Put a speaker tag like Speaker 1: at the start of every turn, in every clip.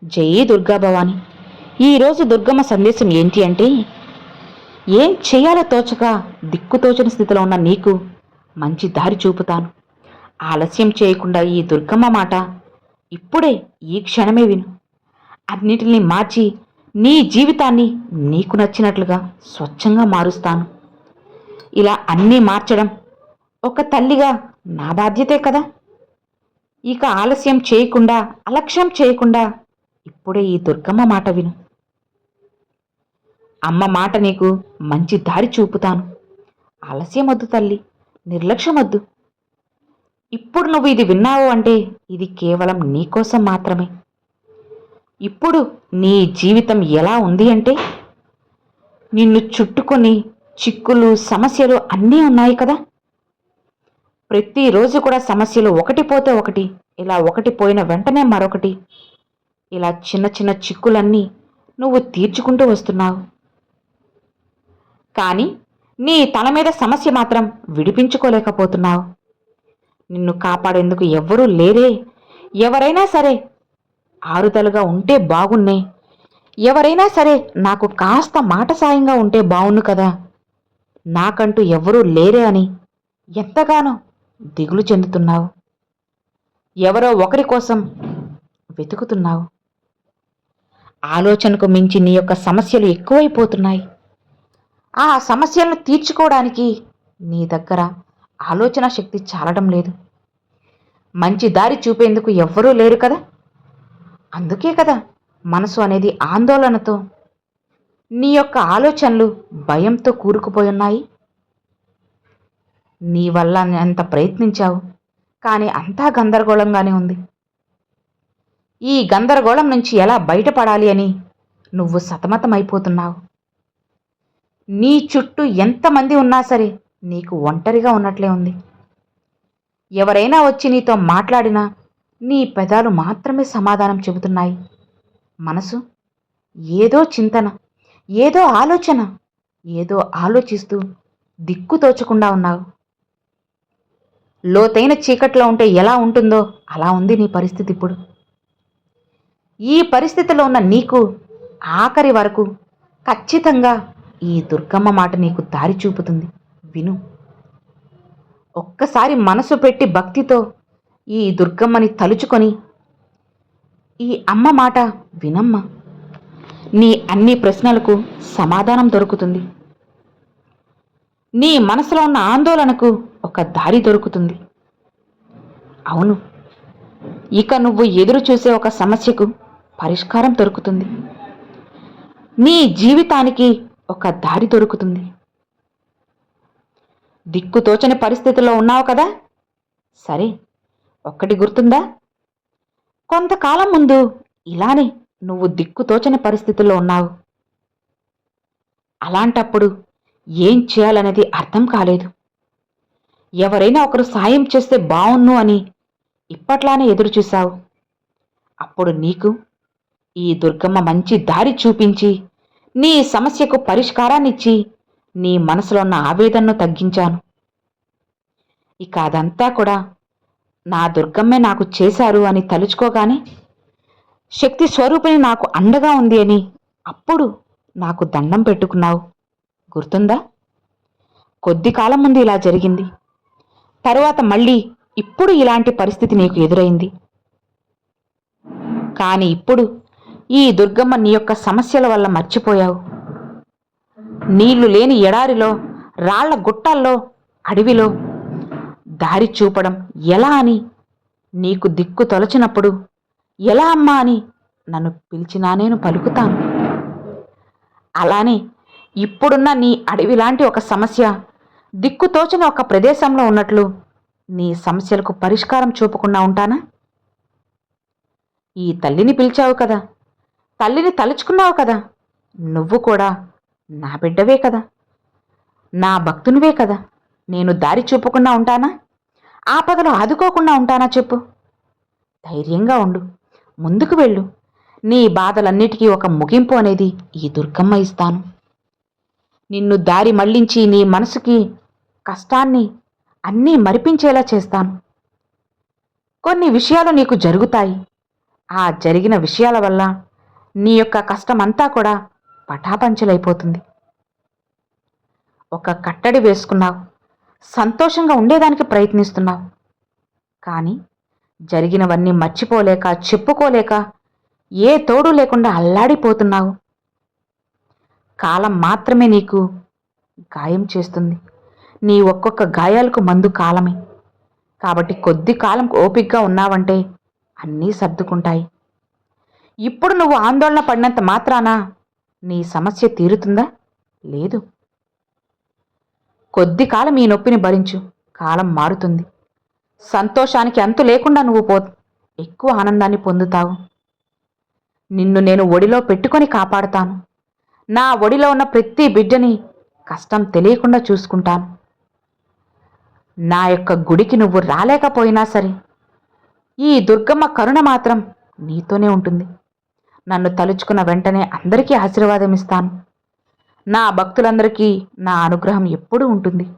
Speaker 1: జై దుర్గా భవాని. ఈరోజు దుర్గమ్మ సందేశం ఏంటి అంటే, ఏం చేయాలో తోచక దిక్కుతోచని స్థితిలో ఉన్న నీకు మంచి దారి చూపుతాను. ఆలస్యం చేయకుండా ఈ దుర్గమ్మ మాట ఇప్పుడే ఈ క్షణమే విను. అన్నిటినీ మార్చి నీ జీవితాన్ని నీకు నచ్చినట్లుగా స్వచ్ఛంగా మారుస్తాను. ఇలా అన్నీ మార్చడం ఒక తల్లిగా నా బాధ్యతే కదా. ఇక ఆలస్యం చేయకుండా, అలక్ష్యం చేయకుండా ఇప్పుడే ఈ దుర్గమ్మ మాట విను. అమ్మ మాట నీకు మంచి దారి చూపుతాను. ఆలస్యం వద్దు తల్లి, నిర్లక్ష్యం వద్దు. ఇప్పుడు నువ్వు ఇది విన్నావు అంటే ఇది కేవలం నీకోసం మాత్రమే. ఇప్పుడు నీ జీవితం ఎలా ఉంది అంటే, నిన్ను చుట్టుకొని చిక్కులు, సమస్యలు అన్నీ ఉన్నాయి కదా. ప్రతిరోజు కూడా సమస్యలు ఒకటి పోతే ఒకటి, ఇలా ఒకటి పోయిన వెంటనే మరొకటి, ఇలా చిన్న చిన్న చిక్కులన్నీ నువ్వు తీర్చుకుంటూ వస్తున్నావు. కానీ నీ తల మీద సమస్య మాత్రం విడిపించుకోలేకపోతున్నావు. నిన్ను కాపాడేందుకు ఎవ్వరూ లేరే. ఎవరైనా సరే ఆరుదలుగా ఉంటే బాగున్నే. ఎవరైనా సరే నాకు కాస్త మాట సాయంగా ఉంటే బావున్ను కదా. నాకంటూ ఎవ్వరూ లేరే అని ఎంతగానో దిగులు చెందుతున్నావు. ఎవరో ఒకరి కోసం వెతుకుతున్నావు. ఆలోచనకు మించి నీ యొక్క సమస్యలు ఎక్కువైపోతున్నాయి. ఆ సమస్యలను తీర్చుకోవడానికి నీ దగ్గర ఆలోచన శక్తి చాలడం లేదు. మంచి దారి చూపేందుకు ఎవ్వరూ లేరు కదా. అందుకే కదా మనసు అనేది ఆందోళనతో, నీ యొక్క ఆలోచనలు భయంతో కూరుకుపోయున్నాయి. నీ వల్ల ఎంత ప్రయత్నించావు, కానీ అంతా గందరగోళంగానే ఉంది. ఈ గందరగోళం నుంచి ఎలా బయటపడాలి అని నువ్వు సతమతమైపోతున్నావు. నీ చుట్టూ ఎంతమంది ఉన్నా సరే నీకు ఒంటరిగా ఉన్నట్లే ఉంది. ఎవరైనా వచ్చి నీతో మాట్లాడినా నీ పెదాలు మాత్రమే సమాధానం చెబుతున్నాయి. మనసు ఏదో చింతన, ఏదో ఆలోచన, ఏదో ఆలోచిస్తూ దిక్కు తోచకుండా ఉన్నావు. లోతైన చీకట్లో ఉంటే ఎలా ఉంటుందో అలా ఉంది నీ పరిస్థితి ఇప్పుడు. ఈ పరిస్థితిలో ఉన్న నీకు ఆఖరి వరకు ఖచ్చితంగా ఈ దుర్గమ్మ మాట నీకు దారి చూపుతుంది. విను. ఒక్కసారి మనసు పెట్టి భక్తితో ఈ దుర్గమ్మని తలుచుకొని ఈ అమ్మ మాట వినమ్మ. నీ అన్ని ప్రశ్నలకు సమాధానం దొరుకుతుంది. నీ మనసులో ఉన్న ఆందోళనకు ఒక దారి దొరుకుతుంది. అవును, ఇక నువ్వు ఎదురు చూసే ఒక సమస్యకు పరిష్కారం దొరుకుతుంది. నీ జీవితానికి ఒక దారి దొరుకుతుంది. దిక్కుతోచని పరిస్థితిలో ఉన్నావు కదా. సరే, ఒక్కటి గుర్తుందా? కొంతకాలం ముందు ఇలానే నువ్వు దిక్కుతోచని పరిస్థితుల్లో ఉన్నావు. అలాంటప్పుడు ఏం చేయాలనేది అర్థం కాలేదు. ఎవరైనా ఒకరు సాయం చేస్తే బావున్ను అని ఇప్పట్లానే ఎదురు చూశావు. అప్పుడు నీకు ఈ దుర్గమ్మ మంచి దారి చూపించి నీ సమస్యకు పరిష్కారాన్నిచ్చి నీ మనసులో ఉన్న ఆవేదనను తగ్గించాను. ఇక అదంతా కూడా నా దుర్గమ్మే నాకు చేశారు అని తలుచుకోగానే శక్తి స్వరూపిణి నాకు అండగా ఉంది అని అప్పుడు నాకు దండం పెట్టుకున్నావు. గుర్తుందా? కొద్ది కాలం ముందు ఇలా జరిగింది. తరువాత మళ్ళీ ఇప్పుడు ఇలాంటి పరిస్థితి నీకు ఎదురైంది. కానీ ఇప్పుడు ఈ దుర్గమ్మ నీ యొక్క సమస్యల వల్ల మర్చిపోయావు. నీళ్లు లేని ఎడారిలో, రాళ్ల గుట్టల్లో, అడవిలో దారి చూపడం ఎలా అని నీకు దిక్కు తొలచినప్పుడు ఎలా అమ్మా అని నన్ను పిలిచినా నేను పలుకుతాను. అలానే ఇప్పుడున్న నీ అడవి లాంటి ఒక సమస్య దిక్కుతోచని ఒక ప్రదేశంలో ఉన్నట్లు నీ సమస్యలకు పరిష్కారం చూపకుండా ఉంటానా? ఈ తల్లిని పిలిచావు కదా, తల్లిని తలుచుకున్నావు కదా, నువ్వు కూడా నా బిడ్డవే కదా, నా భక్తునివే కదా. నేను దారి చూపకుండా ఉంటానా? ఆపదలు ఆదుకోకుండా ఉంటానా చెప్పు? ధైర్యంగా ఉండు, ముందుకు వెళ్ళు. నీ బాధలన్నిటికీ ఒక ముగింపు అనేది ఈ దుర్గమ్మ ఇస్తాను. నిన్ను దారి మళ్లించి నీ మనసుకి కష్టాన్ని అన్నీ మరిపించేలా చేస్తాను. కొన్ని విషయాలు నీకు జరుగుతాయి. ఆ జరిగిన విషయాల వల్ల నీ యొక్క కష్టమంతా కూడా పటాపంచలైపోతుంది. ఒక కట్టడి వేసుకున్నావు, సంతోషంగా ఉండేదానికి ప్రయత్నిస్తున్నావు. కానీ జరిగినవన్నీ మర్చిపోలేక, చెప్పుకోలేక, ఏ తోడు లేకుండా అల్లాడిపోతున్నావు. కాలం మాత్రమే నీకు గాయం చేస్తుంది. నీ ఒక్కొక్క గాయాలకు మందు కాలమే. కాబట్టి కొద్ది కాలం ఓపికగా ఉన్నావంటే అన్నీ సర్దుకుంటాయి. ఇప్పుడు నువ్వు ఆందోళన పడినంత మాత్రాన నీ సమస్య తీరుతుందా? లేదు. కొద్ది కాలం ఈ నొప్పిని భరించు, కాలం మారుతుంది. సంతోషానికి అంతు లేకుండా నువ్వు ఎక్కువ ఆనందాన్ని పొందుతావు. నిన్ను నేను ఒడిలో పెట్టుకొని కాపాడుతాను. నా ఒడిలో ఉన్న ప్రతి బిడ్డని కష్టం తెలియకుండా చూసుకుంటాను. నా యొక్క గుడికి నువ్వు రాలేకపోయినా సరే, ఈ దుర్గమ్మ కరుణ మాత్రం నీతోనే ఉంటుంది. నన్ను తలుచుకున్న వెంటనే అందరికీ ఆశీర్వాదం ఇస్తాను. నా భక్తులందరికీ నా అనుగ్రహం ఎప్పుడూ ఉంటుంది.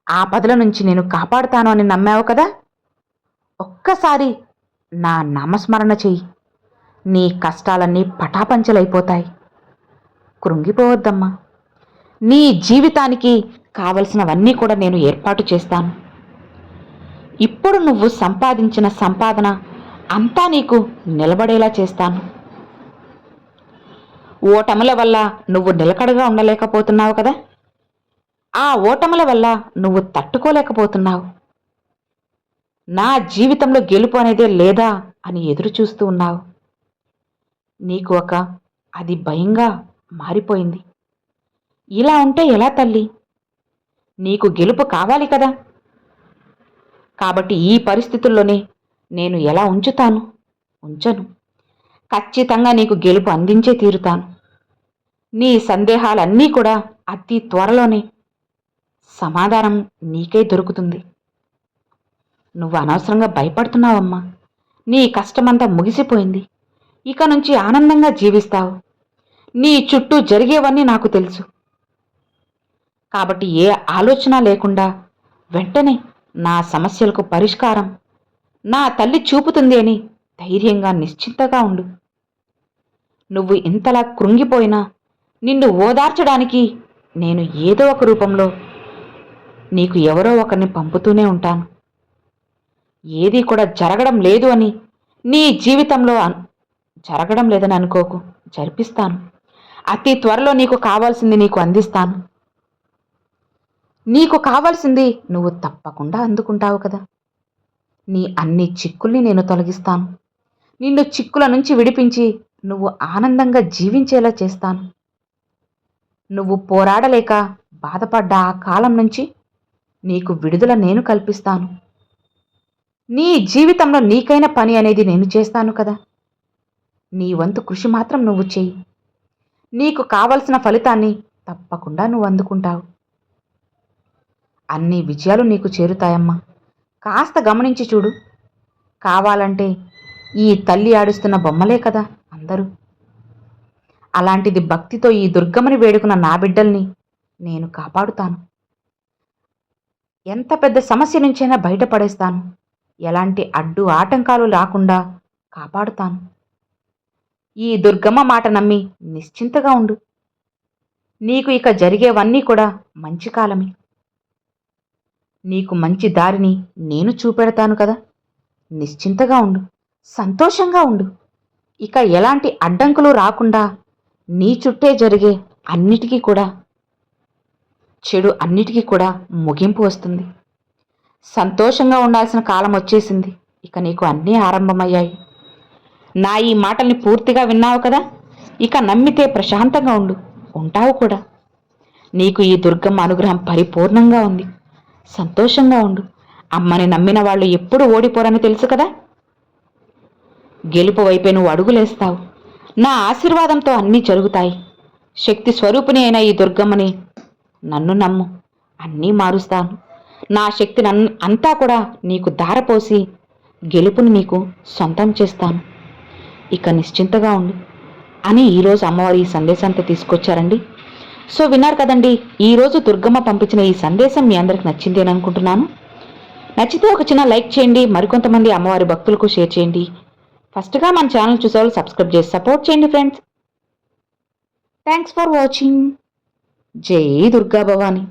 Speaker 1: ఆపదల నుంచి నేను కాపాడుతాను అని నమ్మావు కదా? ఒక్కసారి నా నామస్మరణ చెయ్యి. నీ కష్టాలన్నీ పటాపంచలైపోతాయి. కృంగిపోవద్దమ్మా. నీ జీవితానికి కావలసినవన్నీ కూడా నేను ఏర్పాటు చేస్తాను. ఇప్పుడు నువ్వు సంపాదించిన సంపాదన అంతా నీకు నిలబడేలా చేస్తాను. ఓటముల వల్ల నువ్వు నిలకడగా ఉండలేకపోతున్నావు కదా? ఆ ఓటముల వల్ల నువ్వు తట్టుకోలేకపోతున్నావు. నా జీవితంలో గెలుపు అనేదే లేదా అని ఎదురు చూస్తూ ఉన్నావు. నీకు అది భయంగా మారిపోయింది. ఇలా ఉంటే ఎలా తల్లి? నీకు గెలుపు కావాలి కదా? కాబట్టి ఈ పరిస్థితుల్లోనే నేను ఎలా ఉంచను. ఖచ్చితంగా నీకు గెలుపు అందించే తీరుతాను. నీ సందేహాలన్నీ కూడా అతి త్వరలోనే సమాధానం నీకే దొరుకుతుంది. నువ్వు అనవసరంగా భయపడుతున్నావమ్మా. నీ కష్టమంతా ముగిసిపోయింది. ఇక నుంచి ఆనందంగా జీవిస్తావు. నీ చుట్టూ జరిగేవన్నీ నాకు తెలుసు. కాబట్టి ఏ ఆలోచన లేకుండా వెంటనే నా సమస్యలకు పరిష్కారం నా తల్లి చూపుతుంది అని ధైర్యంగా నిశ్చింతగా ఉండు. నువ్వు ఇంతలా కృంగిపోయినా నిన్ను ఓదార్చడానికి నేను ఏదో ఒక రూపంలో నీకు ఎవరో ఒకరిని పంపుతూనే ఉంటాను. ఏదీ కూడా జరగడం లేదు అని నీ జీవితంలో జరగడం లేదని అనుకోకు. జరిపిస్తాను. అతి త్వరలో నీకు కావాల్సింది నీకు అందిస్తాను. నీకు కావాల్సింది నువ్వు తప్పకుండా అందుకుంటావు కదా? నీ అన్ని చిక్కుల్ని నేను తొలగిస్తాను. నిన్ను చిక్కుల నుంచి విడిపించి నువ్వు ఆనందంగా జీవించేలా చేస్తాను. నువ్వు పోరాడలేక బాధపడ్డ ఆ కాలం నుంచి నీకు విడుదల నేను కల్పిస్తాను. నీ జీవితంలో నీకైన పని అనేది నేను చేస్తాను కదా? నీ వంతు కృషి మాత్రం నువ్వు చెయ్యి. నీకు కావలసిన ఫలితాన్ని తప్పకుండా నువ్వు అందుకుంటావు. అన్ని విజయాలు నీకు చేరుతాయమ్మా. కాస్త గమనించి చూడు. కావాలంటే ఈ తల్లి ఆడిస్తున్న బొమ్మలే కదా అందరూ. అలాంటిది భక్తితో ఈ దుర్గమ్మని వేడుకున్న నా బిడ్డల్ని నేను కాపాడుతాను. ఎంత పెద్ద సమస్య నుంచైనా బయటపడేస్తాను. ఎలాంటి అడ్డు ఆటంకాలు రాకుండా కాపాడుతాను. ఈ దుర్గమ్మ మాట నమ్మి నిశ్చింతగా ఉండు. నీకు ఇక జరిగేవన్నీ కూడా మంచి కాలమే. నీకు మంచి దారిని నేను చూపెడతాను కదా? నిశ్చింతగా ఉండు, సంతోషంగా ఉండు. ఇక ఎలాంటి అడ్డంకులు రాకుండా నీ చుట్టే జరిగే అన్నిటికీ కూడా చెడు అన్నిటికీ కూడా ముగింపు వస్తుంది. సంతోషంగా ఉండాల్సిన కాలం వచ్చేసింది. ఇక నీకు అన్నీ ఆరంభమయ్యాయి. నా ఈ మాటల్ని పూర్తిగా విన్నావు కదా? ఇక నమ్మితే ప్రశాంతంగా ఉంటావు కూడా. నీకు ఈ దుర్గమ్మ అనుగ్రహం పరిపూర్ణంగా ఉంది. సంతోషంగా ఉండు. అమ్మని నమ్మిన వాళ్ళు ఎప్పుడు ఓడిపోరని తెలుసు కదా? గెలుపు వైపే నువ్వు అడుగులేస్తావు. నా ఆశీర్వాదంతో అన్నీ జరుగుతాయి. శక్తి స్వరూపిణి అయిన ఈ దుర్గమ్మని నన్ను నమ్ము, అన్నీ మారుస్తాను. నా శక్తి అంతా కూడా నీకు ధారపోసి గెలుపుని నీకు సొంతం చేస్తాను. ఇక నిశ్చింతగా ఉండు అని ఈరోజు అమ్మవారు ఈ సందేశాంతో తీసుకొచ్చారండి. సో విన్నారు కదండి, ఈరోజు దుర్గమ్మ పంపించిన ఈ సందేశం మీ అందరికి నచ్చింది అని అనుకుంటున్నాను. నచ్చితే ఒక చిన్న లైక్ చేయండి. మరికొంతమంది అమ్మవారి భక్తులకు షేర్ చేయండి. ఫస్ట్గా మన ఛానల్ చూసేవాళ్ళు సబ్స్క్రైబ్ చేసి సపోర్ట్ చేయండి ఫ్రెండ్స్. Thanks for watching. జై దుర్గా భవాని.